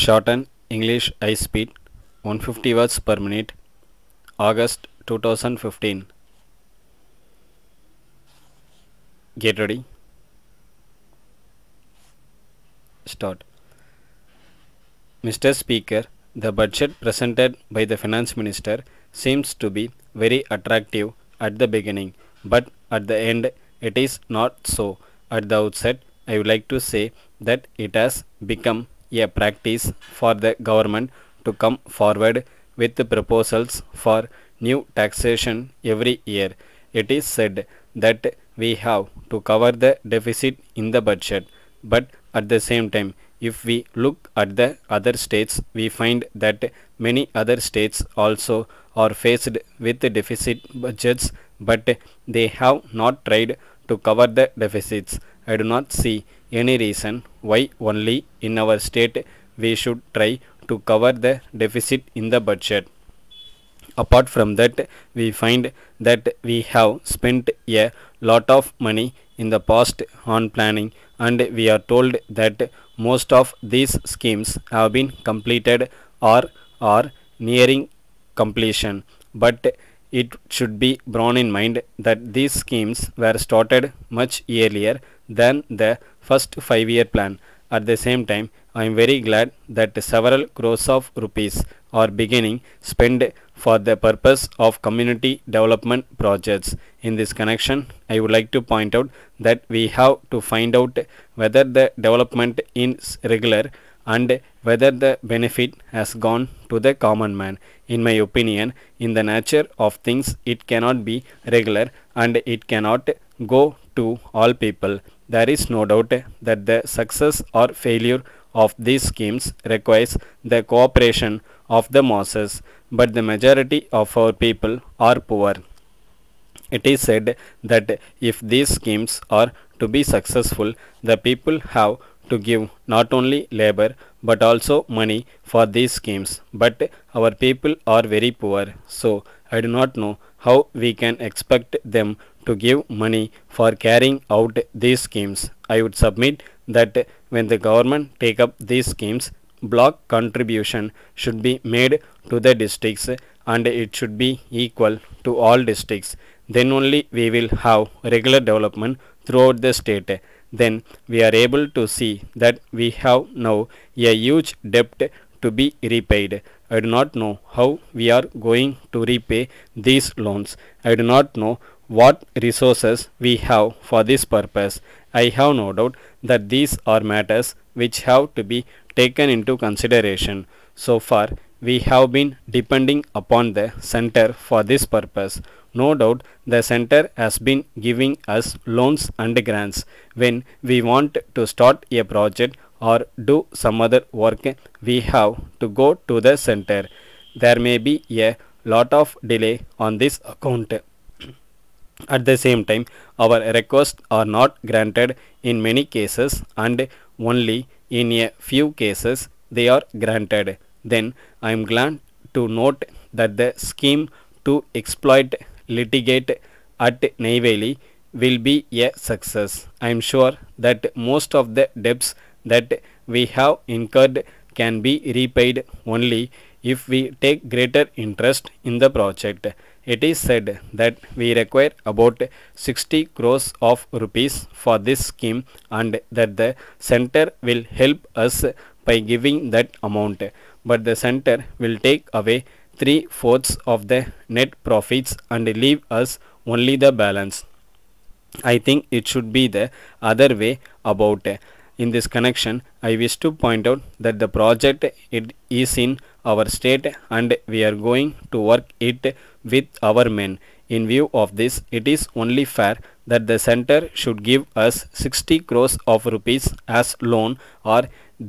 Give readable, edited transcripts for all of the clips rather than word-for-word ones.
Shorthand English high speed 150 words per minute August 2015. Get ready. Start. Mr. Speaker, the budget presented by the Finance Minister seems to be very attractive at the beginning, but at the end it is not so. At the outset, I would like to say that it has become a practice for the government to come forward with proposals for new taxation every year. It is said that we have to cover the deficit in the budget, but at the same time, if we look at the other states, we find that many other states also are faced with deficit budgets, but they have not tried to cover the deficits. I do not see any reason why only in our state we should try to cover the deficit in the budget. Apart from that, we find that we have spent a lot of money in the past on planning, and we are told that most of these schemes have been completed or are nearing completion. But it should be borne in mind that these schemes were started much earlier than the first 5-year plan. At the same time, I am very glad that several crores of rupees are beginning spent for the purpose of community development projects. In this connection, I would like to point out that we have to find out whether the development is regular and whether the benefit has gone to the common man. In my opinion, in the nature of things, it cannot be regular and it cannot go to all people. There is no doubt that the success or failure of these schemes requires the cooperation of the masses, but the majority of our people are poor. It is said that if these schemes are to be successful, the people have to give not only labor but also money for these schemes. But our people are very poor, so I do not know how we can expect them to give money for carrying out these schemes. I would submit that when the government take up these schemes, block contribution should be made to the districts and it should be equal to all districts. Then only we will have regular development throughout the state. Then we are able to see that we have now a huge debt to be repaid. I do not know how we are going to repay these loans. I do not know what resources we have for this purpose. I have no doubt that these are matters which have to be taken into consideration. So far, we have been depending upon the center for this purpose. No doubt the center has been giving us loans and grants. When we want to start a project or do some other work, we have to go to the center. There may be a lot of delay on this account. At the same time, our requests are not granted in many cases and only in a few cases they are granted. Then I am glad to note that the scheme to exploit litigate at Neyveli will be a success. I am sure that most of the debts that we have incurred can be repaid only if we take greater interest in the project. It is said that we require about 60 crores of rupees for this scheme and that the center will help us by giving that amount. But the center will take away 3/4 of the net profits and leave us only the balance. I think it should be the other way about. In this connection, I wish to point out that the project it is in our state and we are going to work it with our men. In view of this, it is only fair that the center should give us 60 crores of rupees as loan, or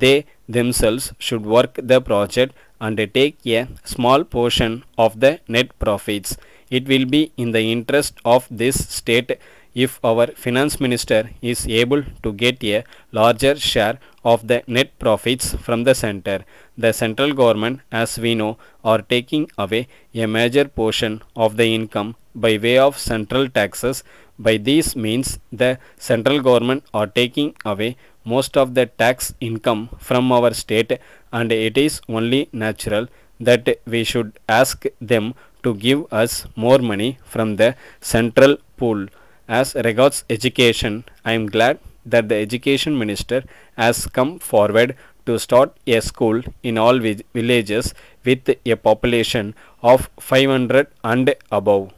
they themselves should work the project and take a small portion of the net profits. It will be in the interest of this state if our finance minister is able to get a larger share of the net profits from the center. The central government, as we know, are taking away a major portion of the income by way of central taxes, By these means, the central government are taking away most of the tax income from our state, and it is only natural that we should ask them to give us more money from the central pool. As regards education, I am glad that the education minister has come forward to start a school in all villages with a population of 500 and above.